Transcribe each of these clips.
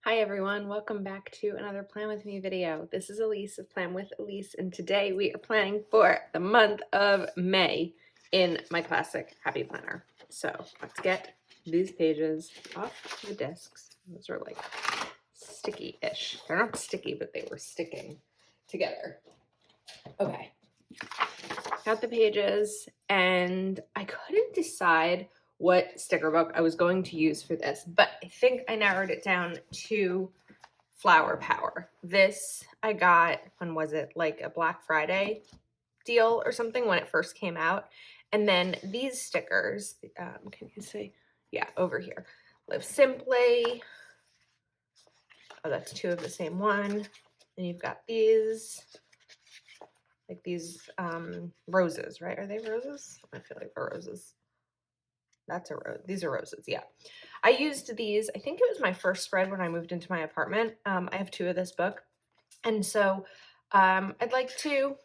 Hi everyone, welcome back to another Plan With Me video. This is Elise of Plan With Elise, and today we are planning for the month of May in my classic Happy Planner. So let's get these pages off the discs. Those are like sticky-ish. They're not sticky, but they were sticking together. Okay, got the pages, and I couldn't decide what sticker book I was going to use for this, but I think I narrowed it down to Flower Power. This I got, when was it, like a Black Friday deal or something when it first came out. And then these stickers, can you see? Yeah, over here. Live Simply. Oh, that's two of the same one. And you've got these, like these roses, right? Are they roses? I feel like they're roses. That's a rose. These are roses, yeah. I used these, I think it was my first spread when I moved into my apartment. I have two of this book. And so I'd like to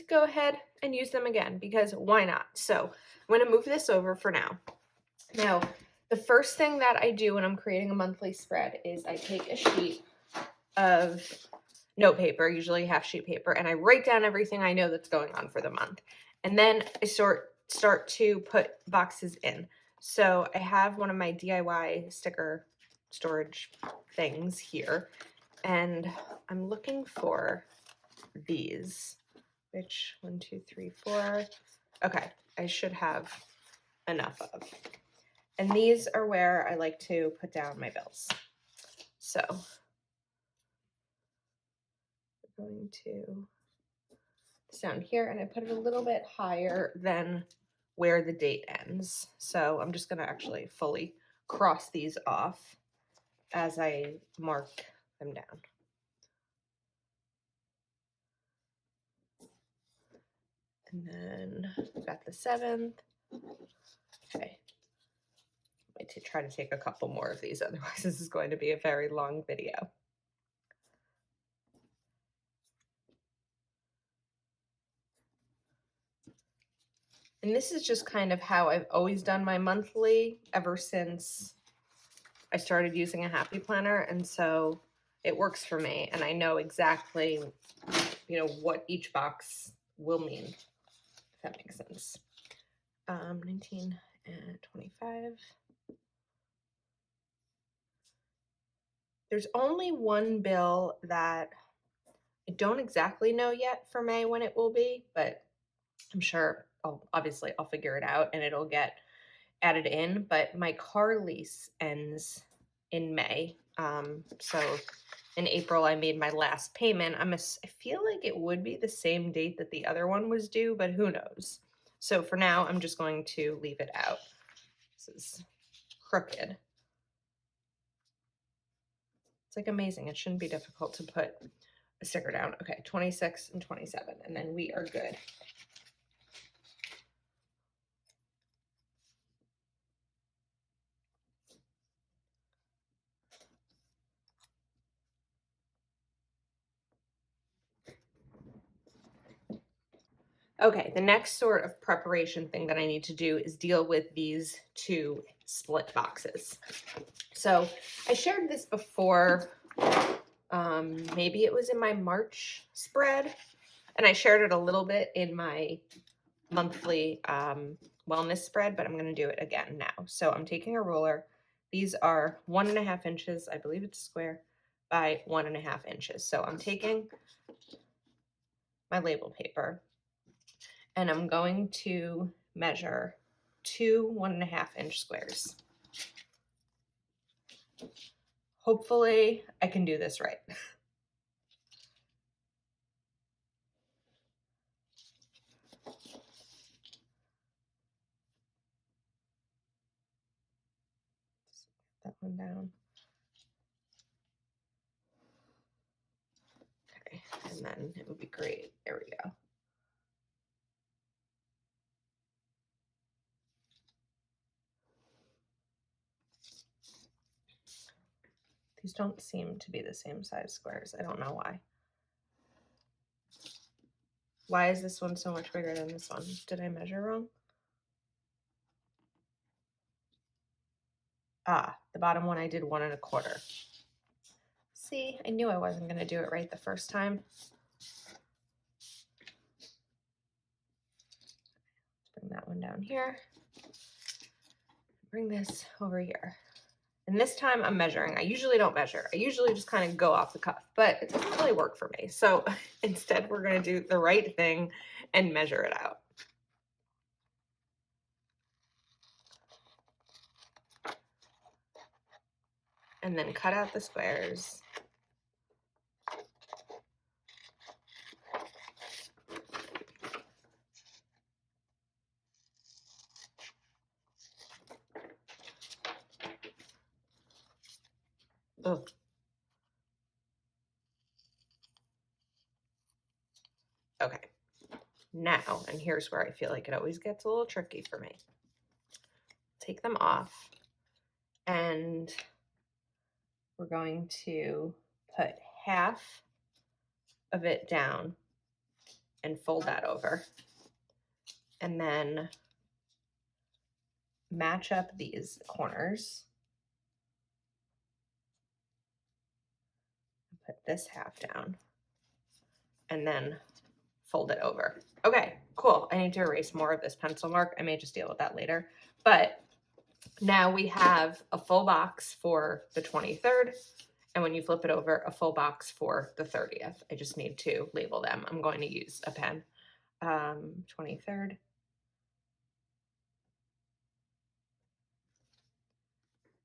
go ahead and use them again because why not? So I'm going to move this over for now. Now, the first thing that I do when I'm creating a monthly spread is I take a sheet of note paper, usually half sheet paper, and I write down everything I know that's going on for the month. And then I start to put boxes in. So I have one of my DIY sticker storage things here, and I'm looking for these, which 1, 2, 3, 4. Okay, I should have enough of. And these are where I like to put down my bills. So we're going to down here, and I put it a little bit higher than where the date ends. So I'm just going to actually fully cross these off as I mark them down. And then we've got the 7th. Okay. I might try to take a couple more of these, otherwise this is going to be a very long video. And this is just kind of how I've always done my monthly ever since I started using a Happy Planner. And so it works for me, and I know exactly, what each box will mean, if that makes sense. 19 and 25. There's only one bill that I don't exactly know yet for May when it will be, but I'm sure I'll figure it out and it'll get added in. But my car lease ends in May. So in April, I made my last payment. I feel like it would be the same date that the other one was due, but who knows? So for now, I'm just going to leave it out. This is crooked. It's like amazing. It shouldn't be difficult to put a sticker down. Okay, 26 and 27, and then we are good. Okay, the next sort of preparation thing that I need to do is deal with these two split boxes. So I shared this before, maybe it was in my March spread, and I shared it a little bit in my monthly wellness spread, but I'm going to do it again now. So I'm taking a ruler. These are 1.5 inches, I believe it's square, by 1.5 inches. So I'm taking my label paper, and I'm going to measure 2 1.5-inch squares. Hopefully I can do this right. That one down. Okay, and then it would be great. There we go. These don't seem to be the same size squares. I don't know why. Why is this one so much bigger than this one? Did I measure wrong? Ah, the bottom one I did 1 1/4. See, I knew I wasn't going to do it right the first time. Bring that one down here. Bring this over here. And this time I'm measuring. I usually don't measure. I usually just kind of go off the cuff, but it doesn't really work for me. So instead we're going to do the right thing and measure it out. And then cut out the squares. Ugh. Okay, now, and here's where I feel like it always gets a little tricky for me. Take them off, and we're going to put half of it down and fold that over, and then match up these corners. Put this half down, and then fold it over. Okay, cool. I need to erase more of this pencil mark. I may just deal with that later. But now we have a full box for the 23rd. And when you flip it over, a full box for the 30th. I just need to label them. I'm going to use a pen. 23rd.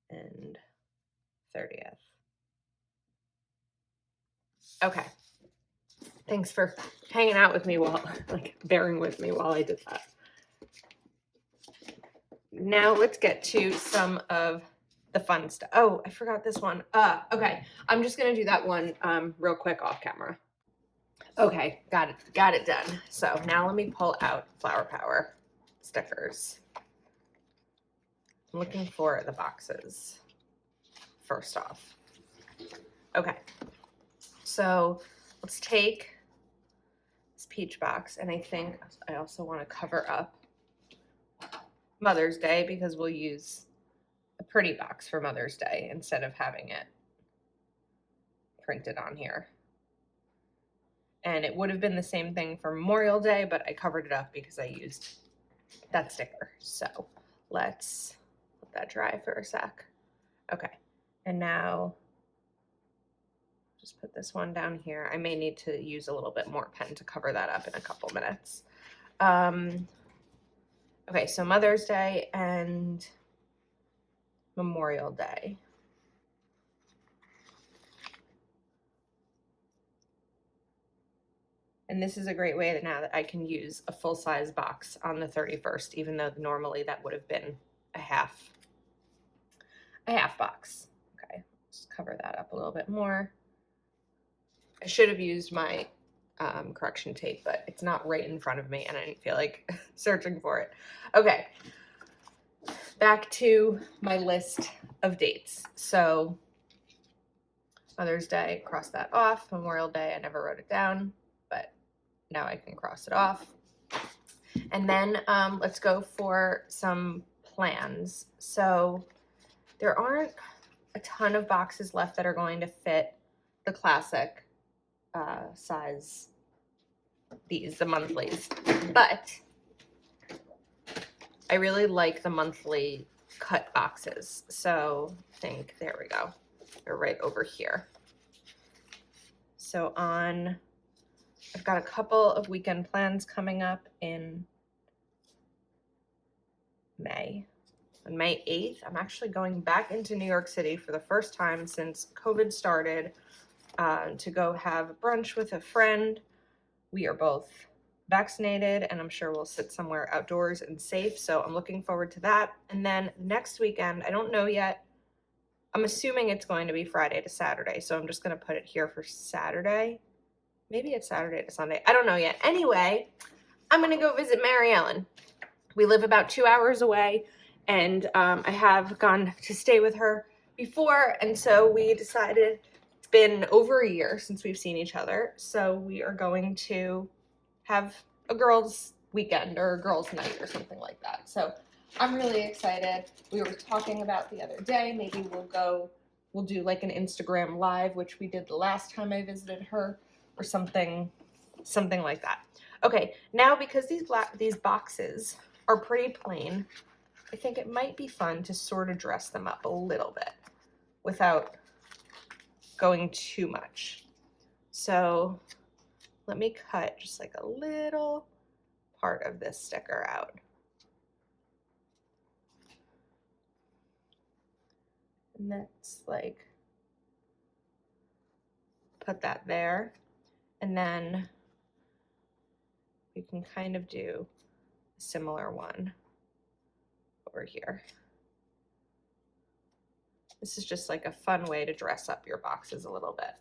And 30th. Okay. Thanks for hanging out with me while, bearing with me while I did that. Now let's get to some of the fun stuff. Oh, I forgot this one. Okay. I'm just going to do that one real quick off camera. Okay, got it done. So now let me pull out Flower Power stickers. I'm looking for the boxes first off. Okay. So let's take this peach box, and I think I also want to cover up Mother's Day because we'll use a pretty box for Mother's Day instead of having it printed on here. And it would have been the same thing for Memorial Day, but I covered it up because I used that sticker. So let's let that dry for a sec. Okay, and now just put this one down here. I may need to use a little bit more pen to cover that up in a couple minutes. Okay, so Mother's Day and Memorial Day. And this is a great way that now that I can use a full-size box on the 31st, even though normally that would have been a half box. Okay, just cover that up a little bit more. I should have used my correction tape, but it's not right in front of me and I didn't feel like searching for it. Okay, back to my list of dates. So Mother's Day, cross that off. Memorial Day, I never wrote it down, but now I can cross it off. And then let's go for some plans. So there aren't a ton of boxes left that are going to fit the classic size, the monthlies, but I really like the monthly cut boxes. So I think, there we go. They're right over here. So I've got a couple of weekend plans coming up in May. On May 8th, I'm actually going back into New York City for the first time since COVID started to go have brunch with a friend. We are both vaccinated and I'm sure we'll sit somewhere outdoors and safe. So I'm looking forward to that. And then next weekend, I don't know yet. I'm assuming it's going to be Friday to Saturday. So I'm just going to put it here for Saturday. Maybe it's Saturday to Sunday. I don't know yet. Anyway, I'm going to go visit Mary Ellen. We live about 2 hours away and I have gone to stay with her before. And so we decided it's been over a year since we've seen each other. So we are going to have a girls' weekend or a girls' night or something like that. So I'm really excited. We were talking about the other day, maybe we'll go we'll do like an Instagram live, which we did the last time I visited her, or something like that. Okay, now because these boxes are pretty plain, I think it might be fun to sort of dress them up a little bit without going too much. So let me cut just like a little part of this sticker out. And that's like, put that there. And then we can kind of do a similar one over here. This is just like a fun way to dress up your boxes a little bit.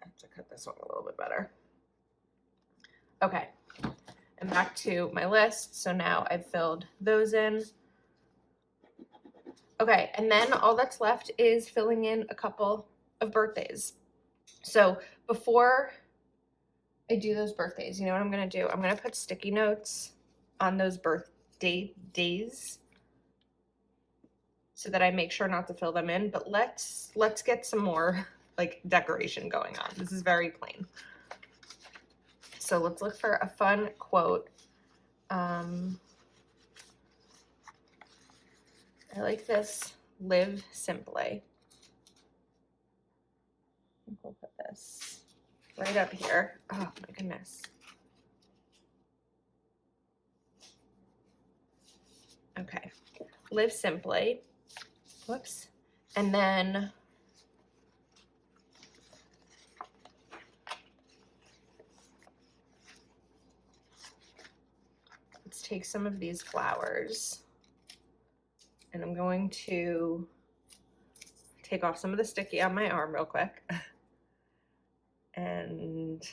I have to cut this one a little bit better. Okay, and back to my list. So now I've filled those in. Okay, and then all that's left is filling in a couple of birthdays. So before I do those birthdays, you know what I'm gonna do? I'm gonna put sticky notes on those birthday days so that I make sure not to fill them in. But let's get some more like decoration going on. This is very plain. So let's look for a fun quote. I like this, live simply. I think we'll put this right up here. Oh my goodness. Okay, live simply. Whoops. And then let's take some of these flowers and I'm going to take off some of the sticky on my arm real quick. And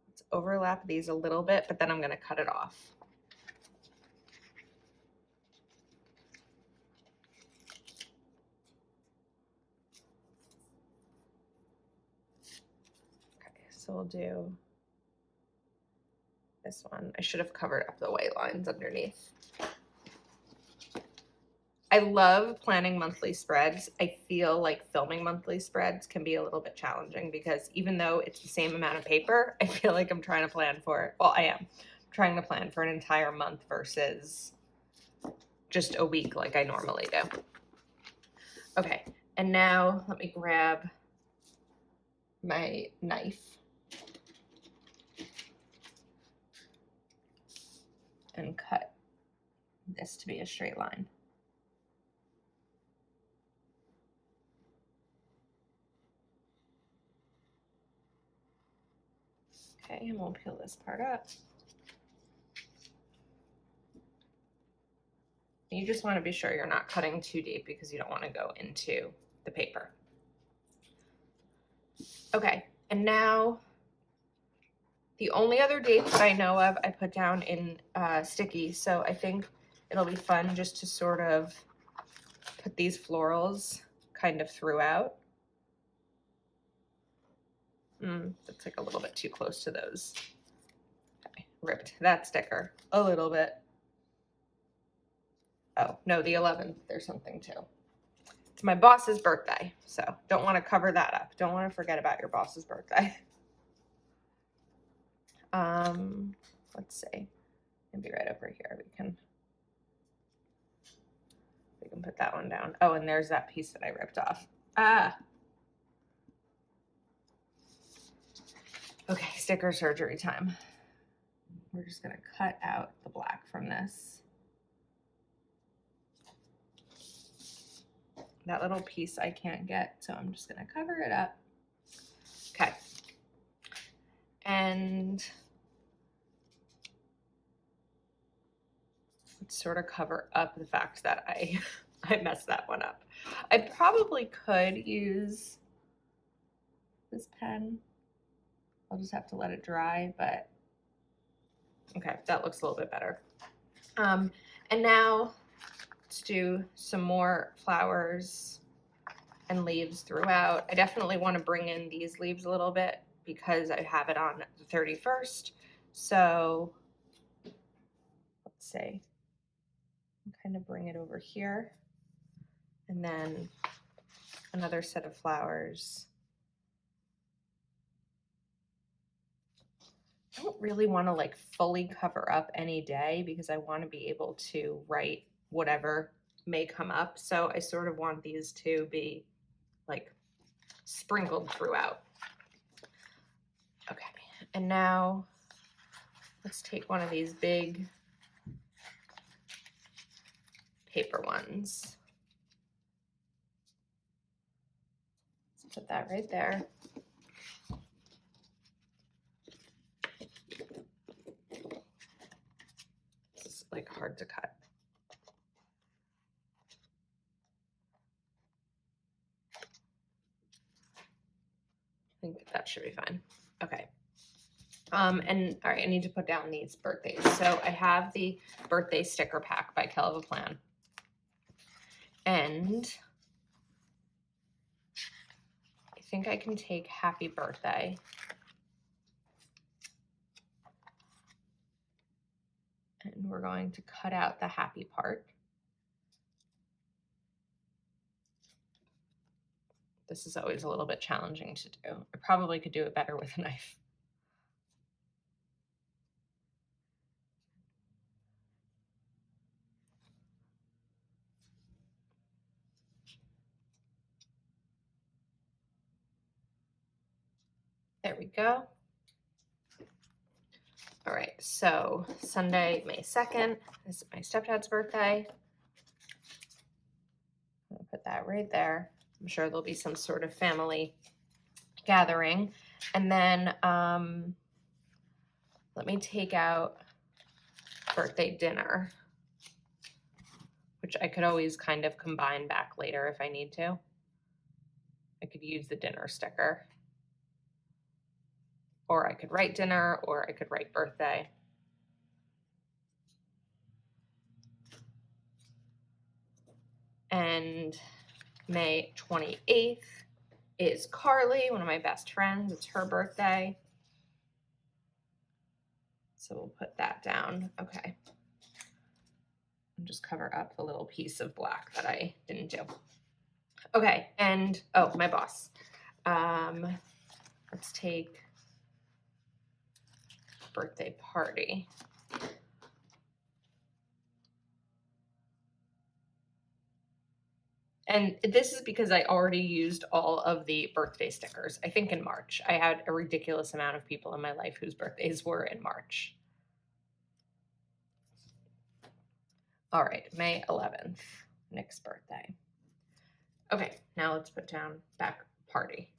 let's overlap these a little bit, but then I'm gonna cut it off. Okay, so we'll do this one. I should have covered up the white lines underneath. I love planning monthly spreads. I feel like filming monthly spreads can be a little bit challenging because even though it's the same amount of paper, I feel like I'm trying to plan for, well, I am trying to plan for an entire month versus just a week like I normally do. Okay, and now let me grab my knife and cut this to be a straight line. Okay, and we'll peel this part up. You just want to be sure you're not cutting too deep because you don't want to go into the paper. Okay, and now the only other date that I know of I put down in sticky, so I think it'll be fun just to sort of put these florals kind of throughout. That's like a little bit too close to those. Okay, ripped that sticker a little bit. Oh, no, the 11th, there's something too. It's my boss's birthday, so don't want to cover that up. Don't want to forget about your boss's birthday. Let's see. Maybe right over here we can put that one down. Oh, and there's that piece that I ripped off. Okay, sticker surgery time. We're just gonna cut out the black from this. That little piece I can't get, so I'm just gonna cover it up. Okay. And let's sort of cover up the fact that I messed that one up. I probably could use this pen. I'll just have to let it dry, but okay, that looks a little bit better. And now let's do some more flowers and leaves throughout. I definitely want to bring in these leaves a little bit because I have it on the 31st. So let's see, kind of bring it over here, and then another set of flowers. I don't really want to like fully cover up any day because I want to be able to write whatever may come up. So I sort of want these to be like sprinkled throughout. Okay, and now let's take one of these big paper ones. Let's put that right there. This is like hard to cut. I think that should be fine. Okay. And all right, I need to put down these birthdays. So I have the birthday sticker pack by Kell of a Plan. And I think I can take happy birthday. And we're going to cut out the happy part. This is always a little bit challenging to do. I probably could do it better with a knife. There we go. All right, so Sunday, May 2nd, this is my stepdad's birthday. I'm gonna put that right there. I'm sure there'll be some sort of family gathering. And then let me take out birthday dinner, which I could always kind of combine back later if I need to. I could use the dinner sticker. Or I could write dinner, or I could write birthday. And May 28th is Carly, one of my best friends. It's her birthday. So we'll put that down. Okay. And just cover up the little piece of black that I didn't do. Okay, and oh, my boss. Let's take birthday party. And this is because I already used all of the birthday stickers. I think in March. I had a ridiculous amount of people in my life whose birthdays were in March. All right, May 11th, Nick's birthday. Okay, now let's put down back party.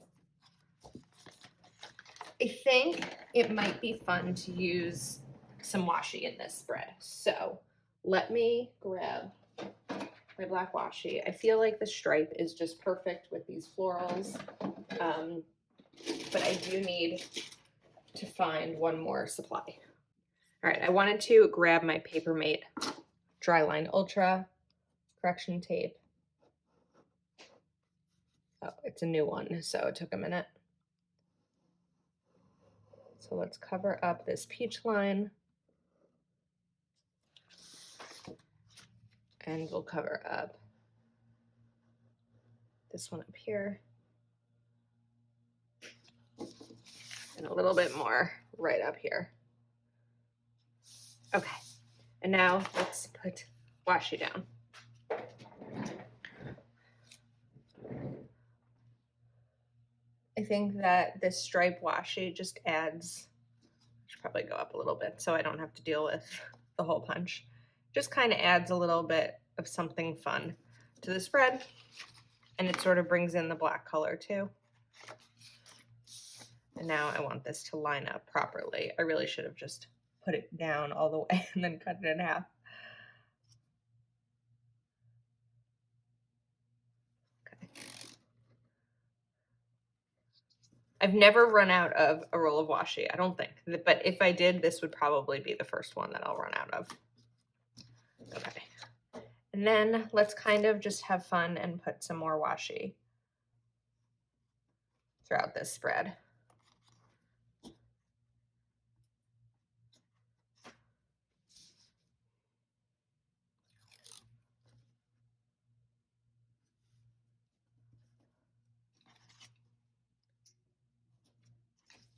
I think it might be fun to use some washi in this spread. So let me grab my black washi. I feel like the stripe is just perfect with these florals, but I do need to find one more supply. All right, I wanted to grab my Papermate Dryline Ultra correction tape. Oh, it's a new one, so it took a minute. So let's cover up this peach line. And we'll cover up this one up here. And a little bit more right up here. Okay, and now let's put washi down. I think that this stripe washi just adds, I should probably go up a little bit so I don't have to deal with the hole punch. Just kind of adds a little bit of something fun to the spread, and it sort of brings in the black color too. And now I want this to line up properly. I really should have just put it down all the way and then cut it in half. Okay. I've never run out of a roll of washi, I don't think. But if I did, this would probably be the first one that I'll run out of. Okay. And then let's kind of just have fun and put some more washi throughout this spread.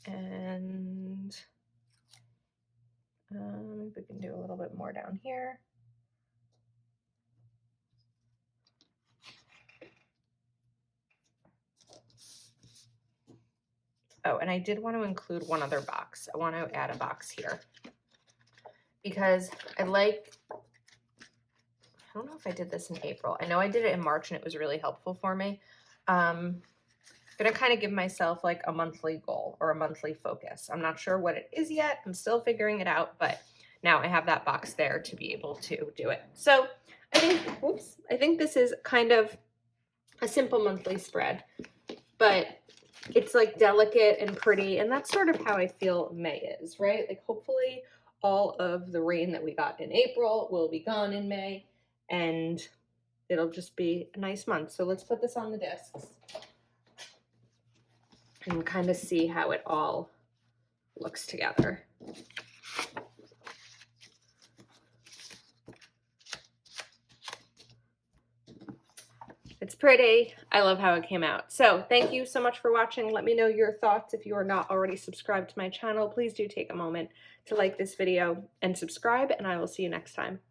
And we can do a little bit more down here. Oh, and I did want to include one other box. I want to add a box here because I don't know if I did this in April. I know I did it in March and it was really helpful for me. I'm gonna kind of give myself like a monthly goal or a monthly focus. I'm not sure what it is yet. I'm still figuring it out, but now I have that box there to be able to do it. So I think this is kind of a simple monthly spread, but it's like delicate and pretty, and that's sort of how I feel May is, right? Like hopefully all of the rain that we got in April will be gone in May, and it'll just be a nice month. So let's put this on the discs and kind of see how it all looks together. It's pretty. I love how it came out. So thank you so much for watching. Let me know your thoughts. If you are not already subscribed to my channel, please do take a moment to like this video and subscribe, and I will see you next time.